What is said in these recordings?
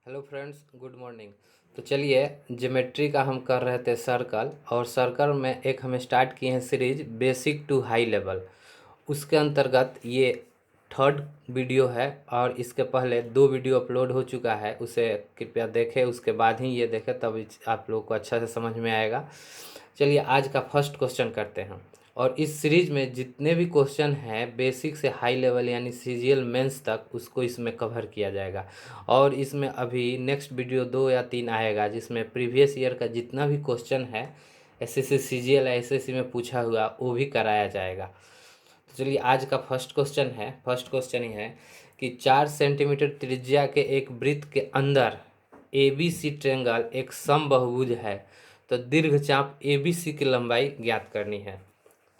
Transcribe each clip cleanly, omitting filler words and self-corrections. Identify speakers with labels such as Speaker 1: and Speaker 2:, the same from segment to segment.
Speaker 1: Hello friends, good morning. तो चलिए, geometry का हम कर रहे थे सर्कल, और सर्कल में एक हम स्टार्ट किए हैं series basic to high level. उसके अंतर्गत ये थर्ड वीडियो है, और इसके पहले 2 वीडियो अपलोड हो चुका है। उसे कृपया देखें, उसके बाद ही ये देखें, तब आप लोग को अच्छा से समझ में आएगा। चलिए, आज का फर्स्ट क्वेश्चन करते हैं। और इस सीरीज में जितने भी क्वेश्चन हैं बेसिक से हाई लेवल यानी सीजीएल मेंस तक, उसको इसमें कवर किया जाएगा। और इसमें अभी नेक्स्ट वीडियो 2 या 3 आएगा, जिसमें प्रीवियस ईयर का जितना भी क्वेश्चन है एसएससी सीजीएल एसएससी में पूछा हुआ वो भी कराया जाएगा। तो चलिए, आज का फर्स्ट क्वेश्चन ही है कि 4 सेंटीमीटर त्रिज्या के एक वृत्त के अंदर एबीसी ट्रायंगल एक समबाहुभुज है, तो दीर्घचाप एबीसी की लंबाई ज्ञात करनी है।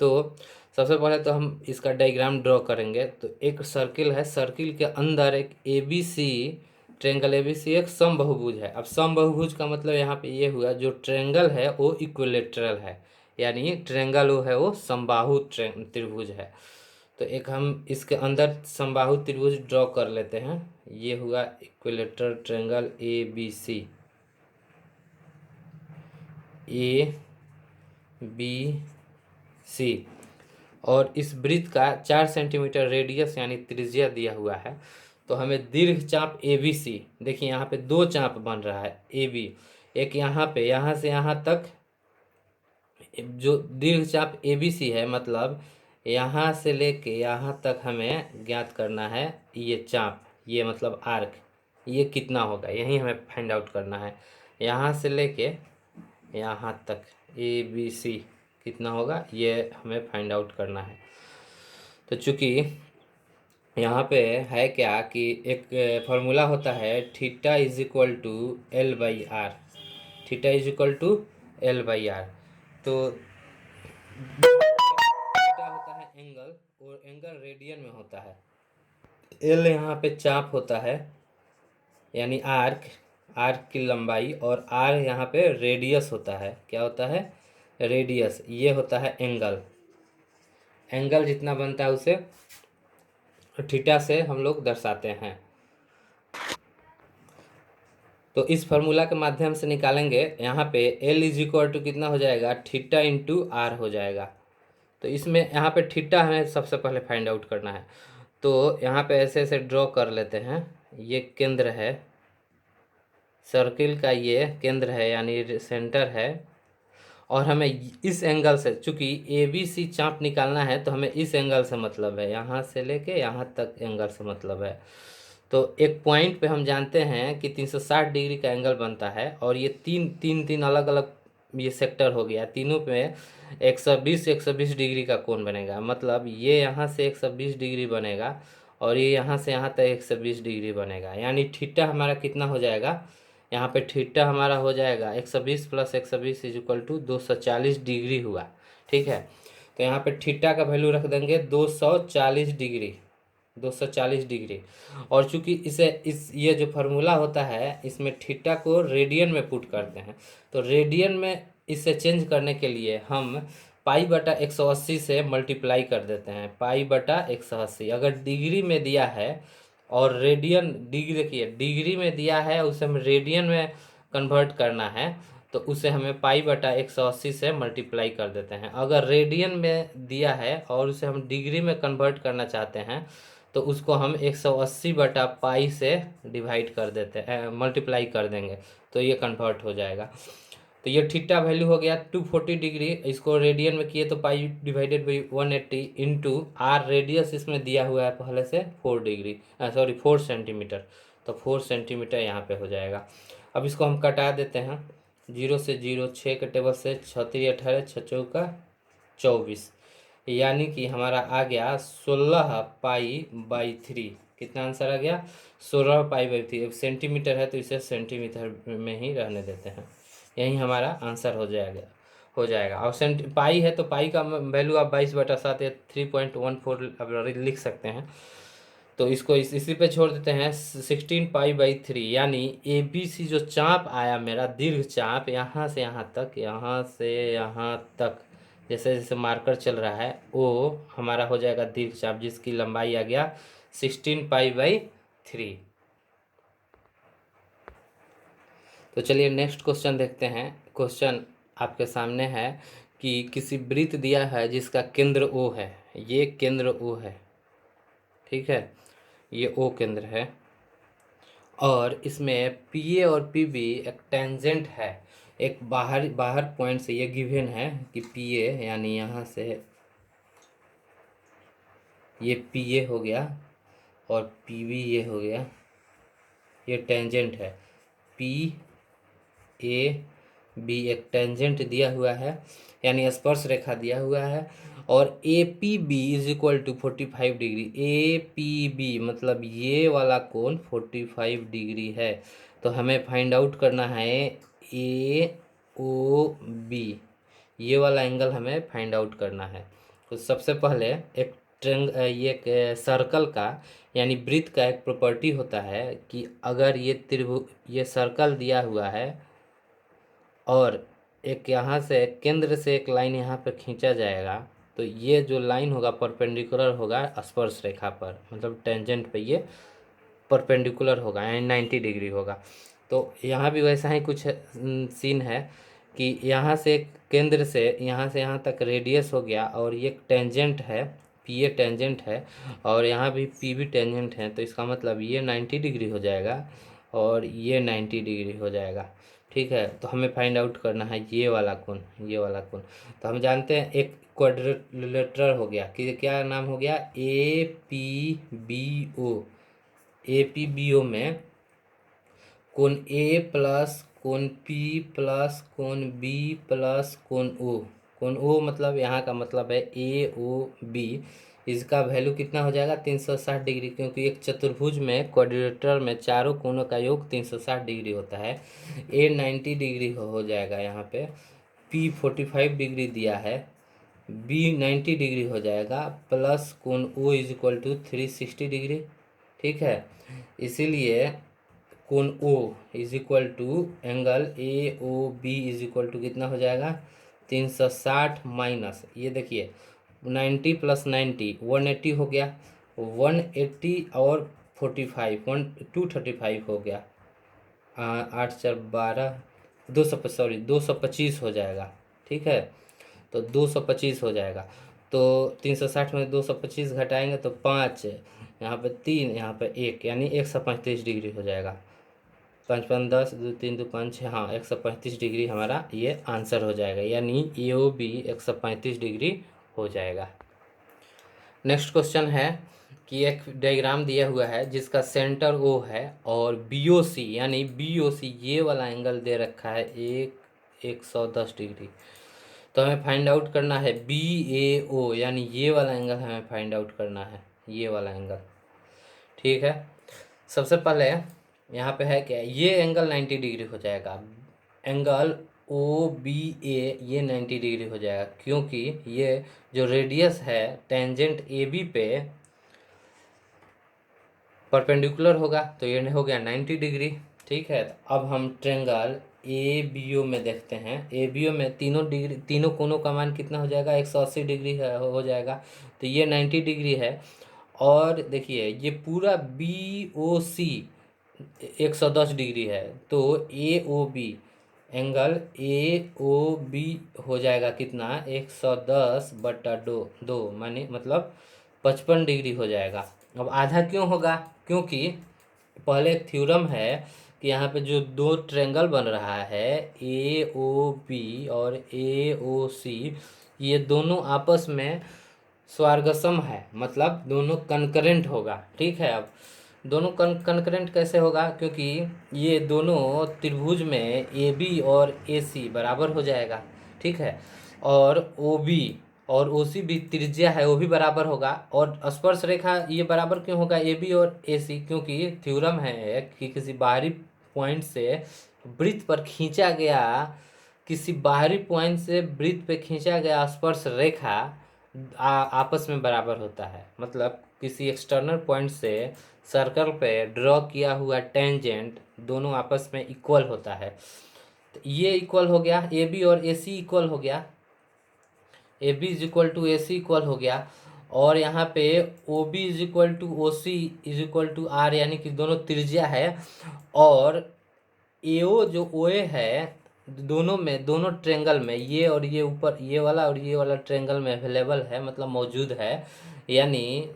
Speaker 1: तो सबसे पहले तो हम इसका डायग्राम ड्रॉ करेंगे। तो एक सर्किल है, सर्किल के अंदर एक एबीसी ट्रायंगल, एबीसी एक समबाहुभुज है। अब समबाहुभुज का मतलब यहाँ पे ये हुआ, जो ट्रायंगल है वो इक्विलेटरल है, यानी ट्रायंगल वो है वो समबाहु त्रिभुज है। तो एक हम इसके अंदर समबाहु त्रिभुज ड्रॉ कर लेते हैं। ये हुआ equilateral triangle A B C. और इस वृत्त का 4 सेंटीमीटर रेडियस यानी त्रिज्या दिया हुआ है। तो हमें दीर्घ चाप ए बी सी, देखिए यहाँ पे 2 चाप बन रहा है ए बी, एक यहाँ पे, यहाँ से यहाँ तक जो दीर्घ चाप ए बी सी है, मतलब यहाँ से लेके यहाँ तक हमें ज्ञात करना है। ये चाप, ये मतलब आर्क, ये कितना होगा यही हमें फाइंड आउट करना है। यहाँ से लेके यहाँ तक ए बी सी कितना होगा ये हमें फाइंड आउट करना है। तो चूँकि यहाँ पे है क्या कि एक फार्मूला होता है, theta is equal to l by r, theta is equal to l by r. तो थीटा होता है एंगल, और एंगल रेडियन में होता है। एल यहाँ पे चाप होता है यानी आर्क, आर्क की लंबाई, और आर यहाँ पे रेडियस होता है। क्या होता है? रेडियस। ये होता है एंगल, एंगल जितना बनता है उसे थीटा से हम लोग दर्शाते हैं। तो इस फार्मूला के माध्यम से निकालेंगे। यहाँ पे एल इज इक्वल टू कितना हो जाएगा, थीटा इंटू आर हो जाएगा। तो इसमें यहाँ पे थीटा हमें सबसे पहले फाइंड आउट करना है। तो यहाँ पे ऐसे ऐसे ड्रॉ कर लेते हैं। ये केंद्र है, सर्किल का ये केंद्र है यानी सेंटर है। और हमें इस एंगल से, चूंकि ए बी सी चाप निकालना है, तो हमें इस एंगल से मतलब है, यहाँ से लेके यहाँ तक एंगल से मतलब है। तो एक पॉइंट पे हम जानते हैं कि 360 डिग्री का एंगल बनता है, और ये तीन अलग अलग ये सेक्टर हो गया। तीनों पे 120 डिग्री का कोण बनेगा। मतलब ये यहाँ से 120 डिग्री बनेगा, और ये यहाँ से यहाँ तक 120 डिग्री बनेगा। यानी थीटा हमारा कितना हो जाएगा, यहाँ पे थीटा हमारा हो जाएगा 120 plus 120 is equal to 240 degree हुआ। ठीक है, तो यहाँ पे थीटा का वैल्यू रख देंगे 240 डिग्री, 240 डिग्री। और चूंकि इस ये जो फार्मूला होता है, इसमें थीटा को रेडियन में पुट करते हैं। तो रेडियन में इसे चेंज करने के लिए हम पाई बटा 180 से मल्टीप्लाई कर देते हैं। पाई बटा 180 अगर डिग्री में दिया है, और रेडियन डिग्री, देखिए डिग्री में दिया है, उसे हमें रेडियन में कन्वर्ट करना है, तो उसे हमें पाई बटा 180 से मल्टीप्लाई कर देते हैं। अगर रेडियन में दिया है और उसे हम डिग्री में कन्वर्ट करना चाहते हैं, तो उसको हम 180 बटा पाई से डिवाइड कर देते हैं, मल्टीप्लाई कर देंगे, तो ये कन्वर्ट हो जाएगा। तो ये थीटा वैल्यू हो गया 240 डिग्री। इसको रेडियन में किए तो pi divided by 180 into r, radius इसमें दिया हुआ है पहले से 4 डिग्री, सॉरी 4 सेंटीमीटर। तो 4 सेंटीमीटर यहाँ पे हो जाएगा। अब इसको हम कटा देते हैं। 0 से 0, 6 के टेबल से 6 18, 6 चौका 24, यानी कि हमारा आ गया 16 पाई बाई 3। कितना आंसर आ गया? 16 पाई बाई 3। सेंटीमीटर है तो इसे सेंटीमीटर में ही रहने देते हैं। यही हमारा आंसर हो जाएगा। और पाई है तो पाई का वैल्यू आप 22/7 या 3.14 अब लिख सकते हैं। तो इसको इसी पे छोड़ देते हैं। 16 पाई बाई 3, यानी ए बी सी जो चाप आया मेरा, दीर्घ चाप, यहाँ से यहाँ तक, यहाँ से यहाँ तक, जैसे जैसे मार्कर चल रहा है, वो हमारा हो जाएगा दीर्घ चाप, जिसकी लंबाई आ गया 16 पाई बाई 3। तो चलिए नेक्स्ट क्वेश्चन देखते हैं। क्वेश्चन आपके सामने है कि किसी वृत्त दिया है जिसका केंद्र ओ है, ये केंद्र ओ है, ठीक है, ये ओ केंद्र है, और इसमें पी ए और पी बी एक टेंजेंट है, एक बाहर बाहर पॉइंट से ये गिवन है कि पी ए यानी यहाँ से ये पी ए हो गया और पी बी ये हो गया, ये टेंजेंट है, पी ए बी एक टेंजेंट दिया हुआ है यानी स्पर्श रेखा दिया हुआ है, और A P B is equal to 45 degree. A P B मतलब ये वाला कोण 45 डिग्री है। तो हमें फाइंड आउट करना है ए ओ बी, ये वाला एंगल हमें फाइंड आउट करना है। तो सबसे पहले एक ये एक सर्कल का यानी वृत्त का एक प्रॉपर्टी होता है कि अगर ये सर्कल दिया हुआ है और एक यहाँ से केंद्र से एक लाइन यहाँ पर खींचा जाएगा, तो ये जो लाइन होगा परपेंडिकुलर होगा स्पर्श रेखा पर, मतलब टेंजेंट पे ये परपेंडिकुलर होगा यानी 90 डिग्री होगा। तो यहाँ भी वैसा ही कुछ सीन है कि यहाँ से केंद्र से यहाँ तक रेडियस हो गया, और ये टेंजेंट है, पी ए टेंजेंट है और यहाँ भी पी बी टेंजेंट है, तो इसका मतलब ये 90 डिग्री हो जाएगा और ये 90 डिग्री हो जाएगा, ठीक है। तो हमें फाइंड आउट करना है ये वाला कोण, ये वाला कोण। तो हम जानते हैं एक क्वाड्रिलेटरल हो गया कि क्या नाम हो गया, A P B O. A P B O में कोण ए प्लस कोण पी प्लस कोण बी प्लस कोण ओ। कोण ओ मतलब यहाँ का मतलब है ए ओ बी, इसका वैल्यू कितना हो जाएगा 360 डिग्री, क्योंकि एक चतुर्भुज में क्वाड्रिलेटरल में चारों कोणों का योग 360 डिग्री होता है। ए 90 डिग्री हो जाएगा, यहाँ पे पी 45 डिग्री दिया है, बी 90 डिग्री हो जाएगा, प्लस कोण O is equal to 360 degree, ठीक है। इसीलिए कोण O is equal to angle A O B is equal to कितना हो जाएगा 360 माइनस, ये देखिए 90 प्लस 90 180 हो गया, 180 और 45 235 हो गया, 8 4 12 225 हो जाएगा, ठीक है। तो 225 हो जाएगा, तो 360 में 225 घटाएंगे तो 5, यहाँ पे 3, यहाँ पे 1 यानी 135 डिग्री हो जाएगा। 5 5 10 2 3 2 5 6, हाँ 135 डिग्री हमारा ये आंसर हो जाएगा, यानी ए ओ बी 135 डिग्री हो जाएगा। नेक्स्ट क्वेश्चन है कि एक डायग्राम दिया हुआ है जिसका सेंटर ओ है और बी ओ सी यानी बी ओ सी ये वाला एंगल दे रखा है 110 डिग्री। तो हमें फाइंड आउट करना है बी ए ओ यानी ये वाला एंगल हमें फाइंड आउट करना है, ये वाला एंगल, ठीक है। सबसे पहले यहाँ पे है क्या, ये एंगल 90 डिग्री हो जाएगा, एंगल ओ बी ए ये 90 डिग्री हो जाएगा, क्योंकि ये जो रेडियस है टेंजेंट ए बी पे परपेंडिकुलर होगा, तो ये हो गया 90 डिग्री, ठीक है। अब हम ट्रेंगल ए बी ओ में देखते हैं, ए बी ओ में तीनों कोनों का मान कितना हो जाएगा 180 डिग्री हो जाएगा, तो ये 90 डिग्री है। और देखिए ये पूरा बी ओ सी 110 डिग्री है, तो A O B angle A O B हो जाएगा कितना 110/2 माने मतलब 55 डिग्री हो जाएगा। अब आधा क्यों होगा, क्योंकि पहले एक थ्योरम है कि यहाँ पे जो दो ट्रेंगल बन रहा है ए ओ बी और ए ओ सी, ये दोनों आपस में स्वार्गसम है, मतलब दोनों कनकरेंट होगा, ठीक है। अब दोनों कनकरेंट कैसे होगा, क्योंकि ये दोनों त्रिभुज में ए बी और ए सी बराबर हो जाएगा, ठीक है, और ओ बी और ओ सी भी त्रिज्या है वो भी बराबर होगा, और स्पर्श रेखा ये बराबर क्यों होगा ए बी और ए सी, क्योंकि थ्योरम है कि किसी बाहरी पॉइंट से वृत्त पर खींचा गया, किसी बाहरी पॉइंट से वृत्त पे खींचा गया स्पर्श रेखा आपस में बराबर होता है, मतलब किसी एक्सटर्नल पॉइंट से सर्कल पे ड्रॉ किया हुआ टेंजेंट दोनों आपस में इक्वल होता है। तो ये इक्वल हो गया, ए बी और ए सी इक्वल हो गया, A B is equal to A C equal हो गया, और यहाँ पे O B is equal to O C is equal to r, यानी कि दोनों त्रिज्या है, और एओ जो ओए है दोनों में, दोनों ट्रेंगल में, ये और ये ऊपर, ये वाला और ये वाला ट्रेंगल में अवेलेबल है, मतलब मौजूद है। यानी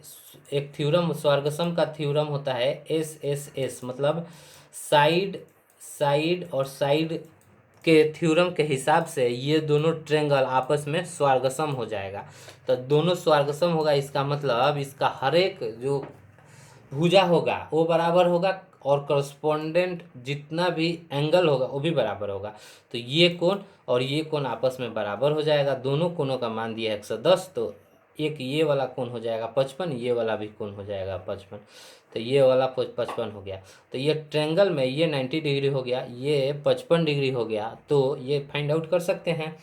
Speaker 1: एक थ्योरम, स्वर्गसम का थ्योरम होता है एस एस एस, मतलब साइड साइड और साइड के थ्योरम के हिसाब से ये दोनों ट्रेंगल आपस में स्वर्गसम हो जाएगा। तो दोनों स्वर्गसम होगा, इसका मतलब इसका हर एक जो भुजा होगा वो बराबर होगा, और करस्पॉन्डेंट जितना भी एंगल होगा वो भी बराबर होगा। तो ये कोण और ये कोण आपस में बराबर हो जाएगा। दोनों कोणों का मान दिया है 110, तो एक ये वाला कोण हो जाएगा 55, ये वाला भी कोण हो जाएगा 55। तो ये वाला 55 हो गया। तो ये ट्रेंगल में ये 90 डिग्री हो गया, ये 55 डिग्री हो गया। तो ये फाइंड आउट कर सकते हैं,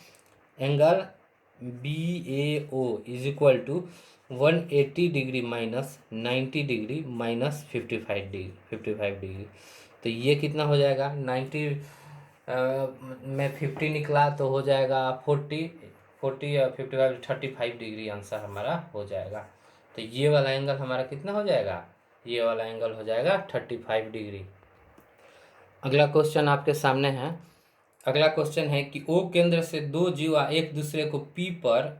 Speaker 1: angle BAO is equal to 180 degree minus 90 degree minus 55 degree. तो ये कितना हो जाएगा, 90 में 50 निकला तो हो जाएगा 40 या 55, 35 डिग्री आंसर हमारा हो जाएगा। तो ये वाला एंगल हमारा कितना हो जाएगा, ये वाला एंगल हो जाएगा 35 डिग्री। अगला क्वेश्चन आपके सामने है। अगला क्वेश्चन है कि ओ केंद्र से दो जीवा एक दूसरे को पी पर,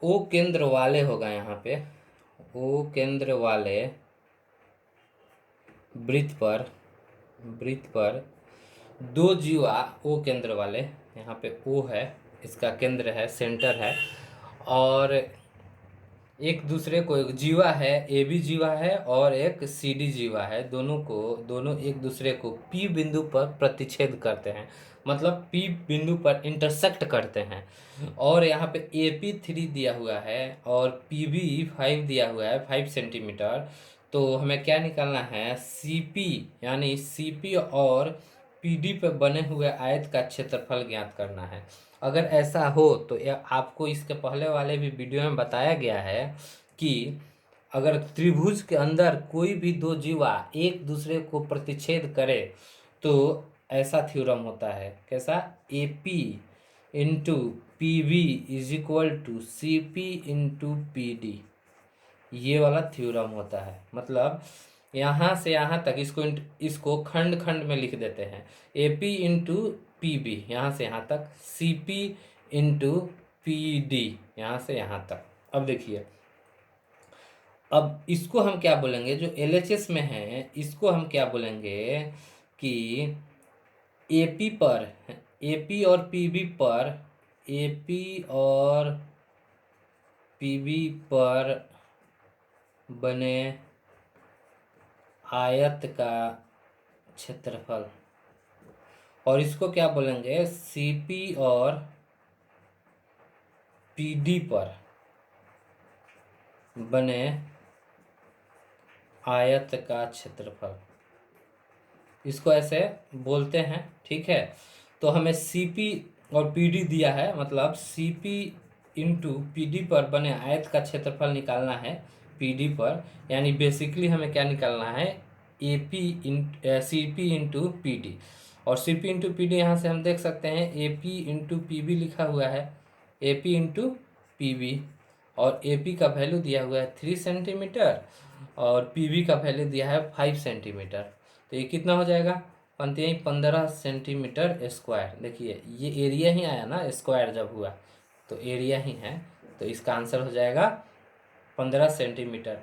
Speaker 1: ओ केंद्र वाले होगा यहाँ पे, ओ केंद्र वाले वृत्त पर दो जीवा ओ केंद्र वाले, यहाँ पे ओ है इसका केंद्र है, सेंटर है, और एक दूसरे को, एक जीवा है ए बी जीवा है और एक सी डी जीवा है, दोनों एक दूसरे को पी बिंदु पर प्रतिच्छेद करते हैं, मतलब पी बिंदु पर इंटरसेक्ट करते हैं। और यहाँ पे AP3 दिया हुआ है और PB5 दिया हुआ है 5 सेंटीमीटर। तो हमें क्या निकालना है, CP, यानी CP और PD पे बने हुए आयत का क्षेत्रफल ज्ञात करना है। अगर ऐसा हो तो आपको इसके पहले वाले भी वीडियो में बताया गया है कि अगर त्रिभुज के अंदर कोई भी दो जीवा एक दूसरे को प्रतिच्छेद करे तो ऐसा थ्योरम होता है, कैसा, AP into PB is equal to CP into PD, ये वाला थ्योरम होता है। मतलब यहाँ से यहाँ तक इसको खंड खंड में लिख देते हैं, AP इंटू PB यहाँ से यहाँ तक, CP इंटू PD यहाँ से यहाँ तक। अब देखिए, अब इसको हम क्या बोलेंगे, जो LHS में है इसको हम क्या बोलेंगे कि AP पर, AP और PB पर, AP और PB पर बने आयत का क्षेत्रफल, और इसको क्या बोलेंगे, CP और PD पर बने आयत का क्षेत्रफल, इसको ऐसे बोलते हैं, ठीक है। तो हमें CP और PD दिया है, मतलब CP इंटू PD पर बने आयत का क्षेत्रफल निकालना है PD पर, यानी बेसिकली हमें क्या निकालना है, CP इंटू PD। और CP इंटू PD यहाँ से हम देख सकते हैं AP इंटू PB लिखा हुआ है, AP इंटू PB, और AP का वैल्यू दिया हुआ है 3 सेंटीमीटर और PB का वैल्यू दिया है 5 सेंटीमीटर। तो ये कितना हो जाएगा, 15 सेंटीमीटर स्क्वायर। देखिए ये एरिया ही आया ना, स्क्वायर जब हुआ तो एरिया ही है, तो इसका आंसर हो जाएगा 15 सेंटीमीटर।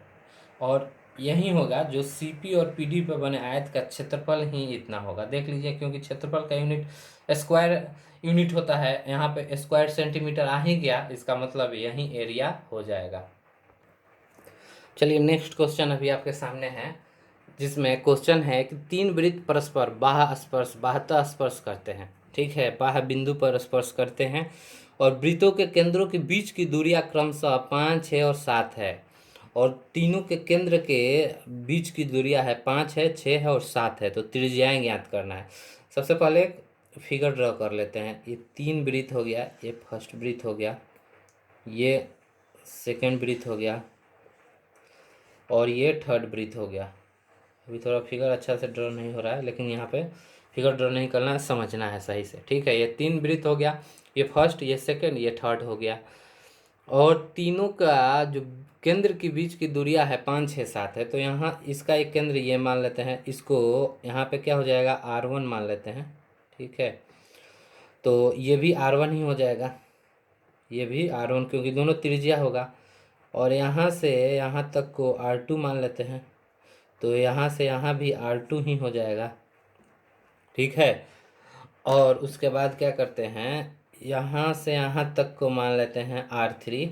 Speaker 1: और यही होगा जो CP और PD पर बने आयत का क्षेत्रफल ही इतना होगा। देख लीजिए, क्योंकि क्षेत्रफल का यूनिट स्क्वायर यूनिट होता है, यहाँ पे स्क्वायर सेंटीमीटर आ ही गया, इसका मतलब यही एरिया हो जाएगा। चलिए नेक्स्ट क्वेश्चन अभी आपके सामने है, जिसमें क्वेश्चन है कि तीन वृत्त परस्पर बाह्यतः स्पर्श करते हैं, ठीक है, बाह्य बिंदु पर स्पर्श करते हैं, और वृत्तों के केंद्रों के बीच की दूरियां क्रमशः 5, 6 और 7 है, और तीनों के केंद्र के बीच की दूरियां है 5 है, 6 है और 7 है। तो त्रिज्याएं ज्ञात करना है। सबसे पहले एक फिगर ड्रॉ कर लेते हैं। ये 3 वृत्त हो गया, ये फर्स्ट वृत्त हो गया, ये सेकेंड वृत्त हो गया, और ये थर्ड वृत्त हो गया। अभी थोड़ा फिगर अच्छा से ड्रॉ नहीं हो रहा है, लेकिन यहाँ पे फिगर ड्रॉ नहीं करना है, समझना है सही से, ठीक है। ये 3 वृत्त हो गया, ये फर्स्ट, ये सेकंड, ये थर्ड हो गया, और तीनों का जो केंद्र के बीच की दूरियां है 5 6 7 है, तो यहाँ इसका एक केंद्र ये मान लेते हैं, इसको यहाँ पे क्या हो जाएगा R1 मान लेते हैं। ठीक है, तो ये भी R1 ही हो जाएगा, ये भी R1 क्योंकि दोनों त्रिज्या होगा। और यहाँ से यहाँ तक को R2 मान लेते हैं, तो यहाँ से यहाँ भी R2 ही हो जाएगा। ठीक है, और उसके बाद क्या करते हैं, यहाँ से यहाँ तक को मान लेते हैं R3,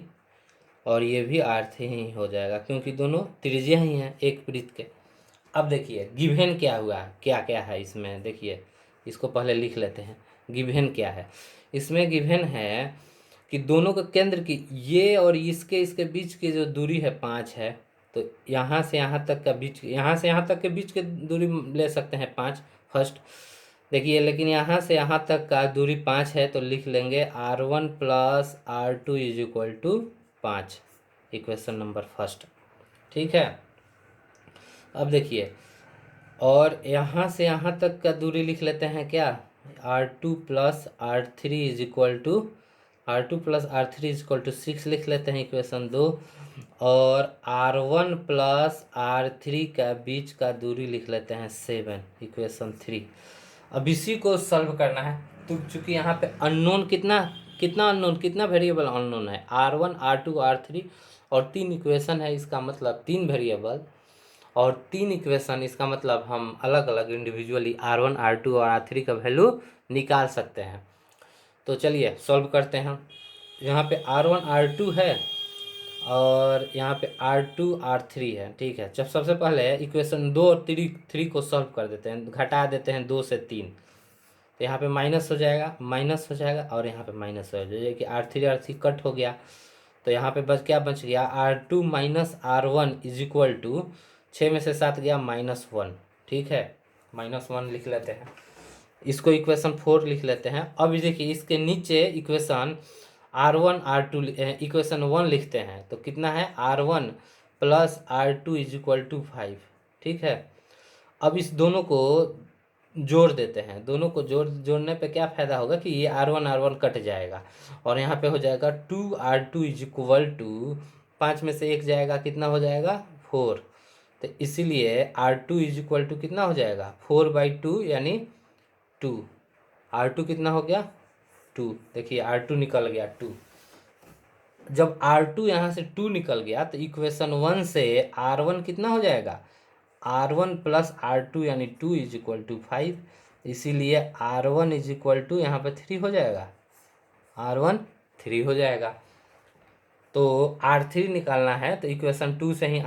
Speaker 1: और ये भी R3 ही हो जाएगा क्योंकि दोनों त्रिज्या ही हैं एक वृत्त के। अब देखिए गिवन क्या हुआ, क्या क्या है इसमें, देखिए इसको पहले लिख लेते हैं। गिवन क्या है, इसमें गिवन है कि दोनों के केंद्र की ये और इसके बीच की जो दूरी है 5 है, तो यहाँ से यहाँ तक का बीच, यहाँ से यहाँ तक के बीच की दूरी ले सकते हैं 5 फर्स्ट। देखिए लेकिन यहाँ से यहाँ तक का दूरी 5 है, तो लिख लेंगे R1 plus R2 is equal to 5, equation number first. ठीक है, अब देखिए और यहाँ से यहाँ तक का दूरी लिख लेते हैं क्या, R2 plus R3 is equal to R2 + R3 = 6 लिख लेते हैं, इक्वेशन 2। और R1 प्लस R3 का बीच का दूरी लिख लेते हैं 7, इक्वेशन 3। अब इसी को सॉल्व करना है, तो चूंकि यहाँ पे अननोन कितना वेरिएबल अननोन है, R1 R2 R3 और 3 इक्वेशन है, इसका मतलब 3 वेरिएबल और 3 इक्वेशन, इसका मतलब हम अलग अलग इंडिविजुअली R1 R2 और R3 का वैल्यू निकाल सकते हैं। तो चलिए सॉल्व करते हैं। यहाँ पे R1 R2 है और यहाँ पे R2 R3 है। ठीक है, जब सबसे पहले इक्वेशन 2 और 3 को सॉल्व कर देते हैं, घटा देते हैं 2 से 3, तो यहाँ पे माइनस हो जाएगा और यहाँ पे माइनस हो जाएगा कि R3 कट हो गया, तो यहाँ पे क्या बच गया, R2 minus R1 is equal to 6 में से 7 गया -1। ठीक है, -1 लिख लेते हैं, इसको इक्वेशन 4 लिख लेते हैं। अब देखिए इसके नीचे इक्वेशन R1 R2 इक्वेशन 1 लिखते हैं, तो कितना है R1 plus R2 is equal to 5। ठीक है, अब इस दोनों को जोड़ देते हैं, दोनों को जोड़ने पे क्या फ़ायदा होगा कि ये R1 कट जाएगा और यहाँ पे हो जाएगा 2R2 इज इक्वल टू 5 में से 1 जाएगा, कितना हो जाएगा 4। तो इसीलिए R2 इज इक्वल टू कितना हो जाएगा 4/2 यानी 2। R2 कितना हो गया 2, देखिए R2 निकल गया 2। जब R2 यहाँ से 2 निकल गया तो इक्वेशन 1 से R1 कितना हो जाएगा, R1 प्लस R2 यानी 2 इज इक्वल टू 5, इसीलिए R1 इज इक्वल टू यहाँ पे 3 हो जाएगा, R1 3 हो जाएगा। तो R3 निकालना है तो इक्वेशन 2 से ही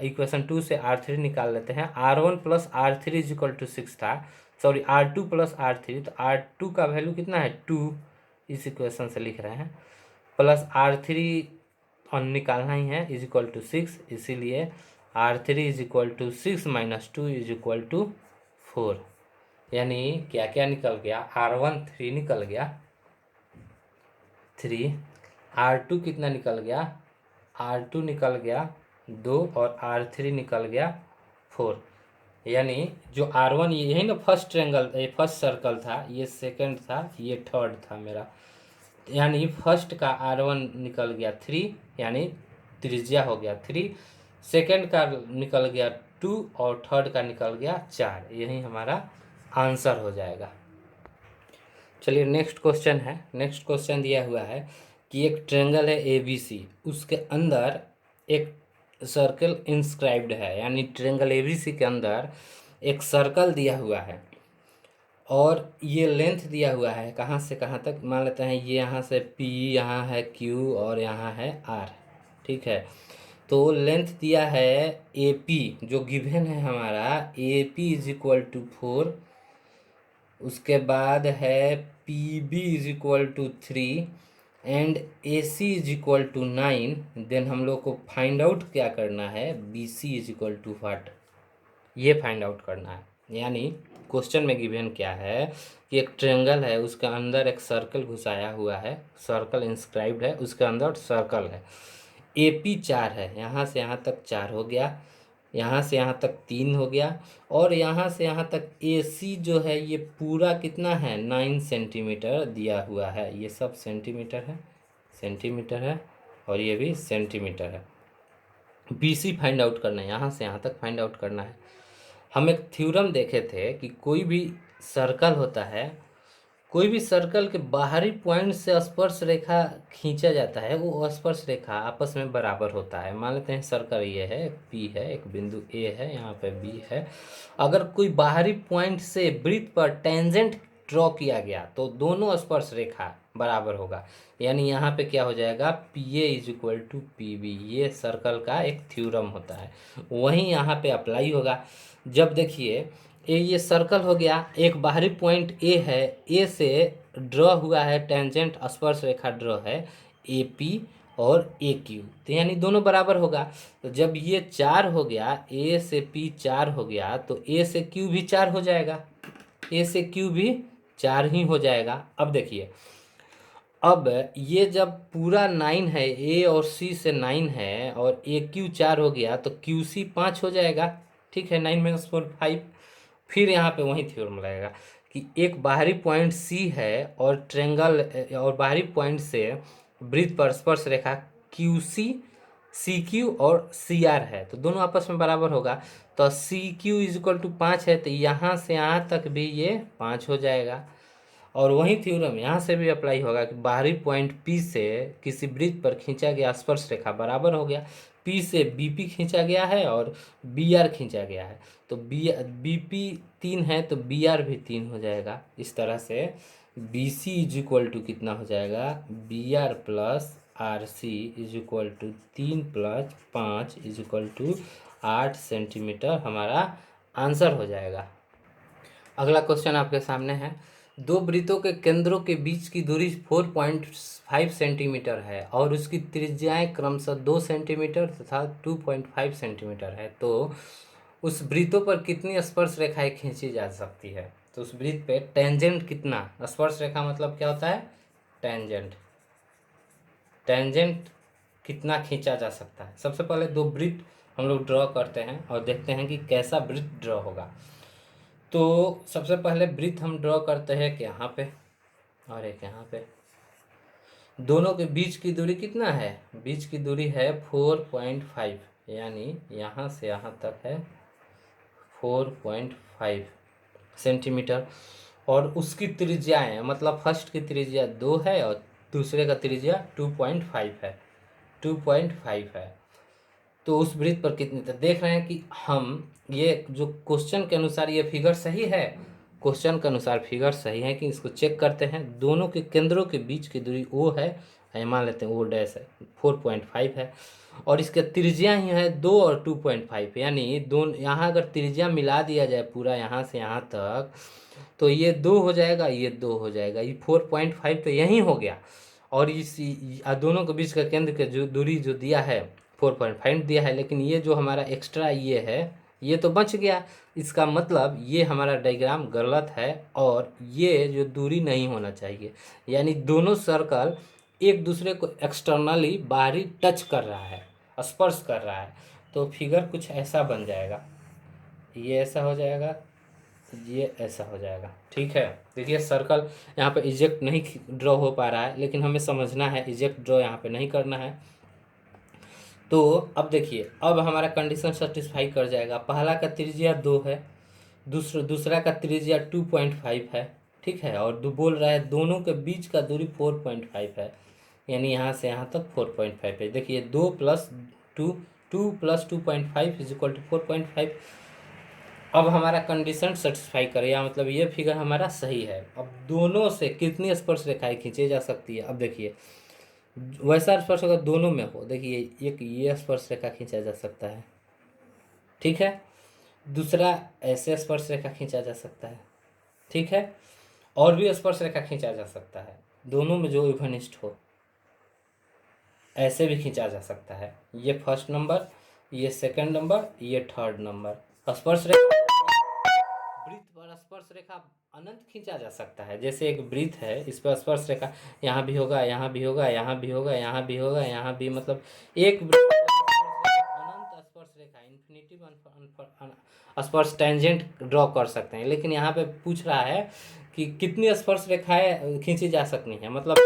Speaker 1: इक्वेशन 2 से R3 निकाल लेते हैं। R1 plus R3 is equal to 6 था, सॉरी R2 प्लस R3, तो R2 का वैल्यू कितना है 2, इस इक्वेशन से लिख रहे हैं, प्लस R3 निकालना ही है इज इक्वल टू 6, इसीलिए R3 is equal to 6 minus 2 is equal to 4। यानी क्या क्या निकल गया, R1 3 निकल गया 3, R2 कितना निकल गया, R2 निकल गया 2 और R3 निकल गया 4। यानी जो R1 यही ना फर्स्ट ट्रायंगल, ये फर्स्ट सर्कल था, ये सेकंड था, ये थर्ड था मेरा, यानी फर्स्ट का R1 निकल गया 3 यानी त्रिज्या हो गया 3, सेकंड का निकल गया 2 और थर्ड का निकल गया 4। यही हमारा आंसर हो जाएगा। चलिए नेक्स्ट क्वेश्चन है। नेक्स्ट क्वेश्चन दिया हुआ है कि एक ट्रायंगल है ABC, उसके अंदर एक सर्कल इंस्क्राइब्ड है, यानी ट्रायंगल ABC के अंदर एक सर्कल दिया हुआ है और ये लेंथ दिया हुआ है कहाँ से कहाँ तक, मान लेते हैं ये यहाँ से P, यहाँ है Q और यहाँ है R। ठीक है, तो लेंथ दिया है AP, जो गिवन है हमारा AP इज इक्वल टू 4, उसके बाद है PB is equal to 3 and AC is equal to 9। Then हम लोग को फाइंड आउट क्या करना है, BC is equal to what, ये फाइंड आउट करना है। यानी क्वेश्चन में गिवन क्या है कि एक ट्रायंगल है, उसके अंदर एक सर्कल घुसाया हुआ है, सर्कल इंस्क्राइब्ड है, उसके अंदर सर्कल है, AP 4 है, यहाँ से यहाँ तक 4 हो गया, यहाँ से यहाँ तक 3 हो गया और यहाँ से यहाँ तक AC जो है ये पूरा कितना है 9 सेंटीमीटर दिया हुआ है। ये सब सेंटीमीटर है और ये भी सेंटीमीटर है। BC फाइंड आउट करना है, यहाँ से यहाँ तक फाइंड आउट करना है। हम एक थ्योरम देखे थे कि कोई भी सर्कल होता है, कोई भी सर्कल के बाहरी पॉइंट से स्पर्श रेखा खींचा जाता है, वो स्पर्श रेखा आपस में बराबर होता है। मान लेते हैं सर्कल ये है, P है, एक बिंदु A है, यहाँ पे B है। अगर कोई बाहरी पॉइंट से वृत्त पर टेंजेंट ड्रॉ किया गया तो दोनों स्पर्श रेखा बराबर होगा। यानी यहाँ पे क्या हो जाएगा, PA is equal to PB। ये सर्कल का एक थ्योरम होता है, वहीं यहाँ पे अप्लाई होगा। जब देखिए ये सर्कल हो गया, एक बाहरी पॉइंट A है, A से ड्रॉ हुआ है टेंजेंट स्पर्श रेखा ड्रॉ है AP और AQ, तो यानी दोनों बराबर होगा। तो जब ये 4 हो गया, A से P 4 हो गया, तो A से Q भी 4 हो जाएगा, A से Q भी 4 ही हो जाएगा। अब देखिए, अब ये जब पूरा 9 है, A और C से 9 है और AQ 4 हो गया, तो QC 5 हो जाएगा। ठीक है, 9 माइनस 4 5। फिर यहाँ पे वही थ्योरम लगेगा कि एक बाहरी पॉइंट C है और ट्रेंगल और बाहरी पॉइंट से वृत्त पर स्पर्श रेखा QC CQ और CR है, तो दोनों आपस में बराबर होगा। तो CQ इज इक्वल टू 5 है, तो यहाँ से यहाँ तक भी ये 5 हो जाएगा। और वही थ्योरम यहाँ से भी अप्लाई होगा कि बाहरी पॉइंट P से किसी वृत्त पर खींचा गया स्पर्श रेखा बराबर हो गया। P से BP खींचा गया है और BR खींचा गया है, तो BP 3 है तो BR भी 3 हो जाएगा। इस तरह से BC इज इक्वल टू कितना हो जाएगा, BR plus RC is equal to 3 plus 5 is equal to 8 centimetre हमारा आंसर हो जाएगा। अगला क्वेश्चन आपके सामने है, दो वृत्तों के केंद्रों के बीच की दूरी 4.5 सेंटीमीटर है और उसकी त्रिज्याएं क्रमशः 2 सेंटीमीटर तथा 2.5 सेंटीमीटर है, तो उस वृत्तों पर कितनी स्पर्श रेखाएं खींची जा सकती है। तो उस वृत्त पे टेंजेंट कितना, स्पर्श रेखा मतलब क्या होता है, टेंजेंट। टेंजेंट कितना खींचा जा सकता है। सबसे पहले दो वृत्त हम लोग ड्रॉ करते हैं और देखते हैं कि कैसा वृत्त ड्रॉ होगा। तो सबसे पहले वृत्त हम ड्रॉ करते हैं कि यहाँ पे और एक यहाँ पे, दोनों के बीच की दूरी कितना है, बीच की दूरी है 4.5, यानी यहाँ से यहाँ तक है 4.5 सेंटीमीटर। और उसकी त्रिज्याएँ मतलब फर्स्ट की त्रिज्या 2 है और दूसरे का त्रिज्या 2.5 है, 2.5 है। तो उस वृत्त पर कितनी, तो देख रहे हैं कि हम ये जो क्वेश्चन के अनुसार ये फिगर सही है, क्वेश्चन के अनुसार फिगर सही है कि इसको चेक करते हैं। दोनों के केंद्रों के बीच की दूरी O है, मान लेते हैं O डैश है, 4.5 है और इसके त्रिज्या ही है 2 और 2.5, यानी दोनों यहाँ अगर त्रिज्या मिला दिया जाए पूरा यहाँ से यहाँ तक, तो ये 2 हो जाएगा, ये 2 हो जाएगा, ये 4.5 तो यहीं हो गया। और इस दोनों के बीच का केंद्र के जो दूरी जो दिया है 4.5 दिया है, लेकिन ये जो हमारा एक्स्ट्रा ये है ये तो बच गया। इसका मतलब ये हमारा डायग्राम गलत है और ये जो दूरी नहीं होना चाहिए, यानी दोनों सर्कल एक दूसरे को एक्सटर्नली बाहरी टच कर रहा है, स्पर्श कर रहा है। तो फिगर कुछ ऐसा बन जाएगा, ये ऐसा हो जाएगा, ये ऐसा हो जाएगा। ठीक है, देखिए सर्कल यहाँ पे इजेक्ट नहीं ड्रॉ हो पा रहा है, लेकिन हमें समझना है इजेक्ट ड्रॉ यहाँ पे नहीं करना है। तो अब देखिए, अब हमारा कंडीशन सेटिस्फाई कर जाएगा। पहला का त्रिज्या 2 है, दूसरा का त्रिज्या 2.5 है, ठीक है, और बोल रहा है दोनों के बीच का दूरी 4.5 है, यानी यहाँ से यहाँ तक 4.5 है। देखिए 2 प्लस 2.5 इज इक्वल टू 4.5। अब हमारा कंडीशन सेटिस्फाई करेगा, मतलब ये फिगर हमारा सही है। अब दोनों से कितनी स्पर्श रेखाएं खींची जा सकती है, अब देखिए वैसा स्पर्श अगर दोनों में हो, देखिए एक ये स्पर्श रेखा खींचा जा सकता है, ठीक है, दूसरा ऐसे स्पर्श रेखा खींचा जा सकता है, ठीक है, और भी स्पर्श रेखा खींचा जा सकता है, दोनों में जो इवनिष्ठ हो ऐसे भी खींचा जा सकता है। ये फर्स्ट नंबर, ये सेकंड नंबर, ये थर्ड नंबर। स्पर्श रेखा वृत्त पर स्पर्श रेखा अनंत खींचा जा सकता है। जैसे एक वृत्त है, इस पर स्पर्श रेखा यहाँ भी होगा, यहाँ भी होगा, यहाँ भी होगा, यहाँ भी होगा, यहाँ भी, मतलब एक वृत्त पर अनंत स्पर्श रेखा इन्फिनिटी स्पर्श टेंजेंट ड्रॉ कर सकते हैं। लेकिन यहाँ पे पूछ रहा है कि कितनी स्पर्श रेखाएं खींची जा सकती हैं, मतलब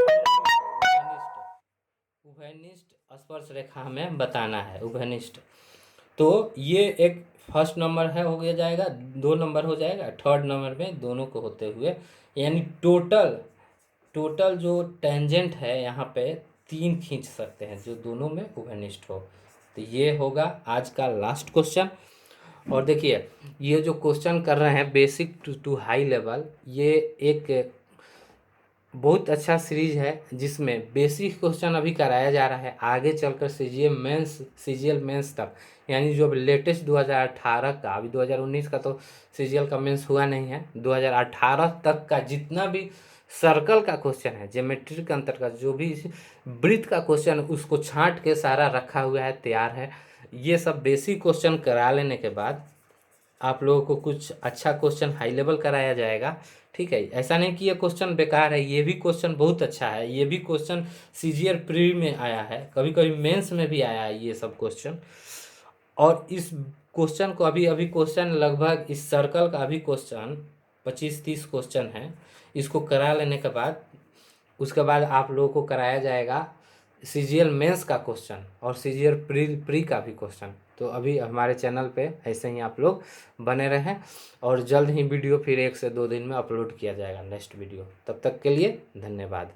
Speaker 1: उभयनिष्ठ स्पर्श रेखा हमें बताना है, उभयनिष्ठ। तो ये एक फर्स्ट नंबर है, हो गया जाएगा, 2 नंबर हो जाएगा, थर्ड नंबर में दोनों को होते हुए, यानी टोटल टोटल जो टेंजेंट है यहाँ पे 3 खींच सकते हैं जो दोनों में उभयनिष्ठ हो। तो ये होगा आज का लास्ट क्वेश्चन। और देखिए ये जो क्वेश्चन कर रहे हैं बेसिक टू हाई लेवल, ये एक बहुत अच्छा सीरीज है जिसमें बेसिक क्वेश्चन अभी कराया जा रहा है, आगे चलकर सीजीएल मेंस तक, यानी जो लेटेस्ट 2018 का, अभी 2019 का तो सीजीएल का मेंस हुआ नहीं है, 2018 तक का जितना भी सर्कल का क्वेश्चन है, ज्योमेट्री के अंतर्गत जो भी वृत्त का क्वेश्चन, उसको छांट के सारा रखा हुआ है, तैयार है। ये सब बेसिक क्वेश्चन करा लेने के बाद आप लोगों को कुछ अच्छा क्वेश्चन हाई लेवल कराया जाएगा। ठीक है, ऐसा नहीं कि ये क्वेश्चन बेकार है, ये भी क्वेश्चन बहुत अच्छा है, ये भी क्वेश्चन सीजीएल प्री में आया है, कभी कभी मेंस में भी आया है ये सब क्वेश्चन। और इस क्वेश्चन को अभी अभी क्वेश्चन लगभग इस सर्कल का अभी क्वेश्चन 25-30 क्वेश्चन है, इसको करा लेने के बाद उसके बाद आप लोगों को कराया जाएगा सीजीएल मेंस का क्वेश्चन और सीजीएल प्री का भी क्वेश्चन। तो अभी हमारे चैनल पे ऐसे ही आप लोग बने रहें, और जल्द ही वीडियो फिर 1 से 2 दिन में अपलोड किया जाएगा नेक्स्ट वीडियो। तब तक के लिए धन्यवाद।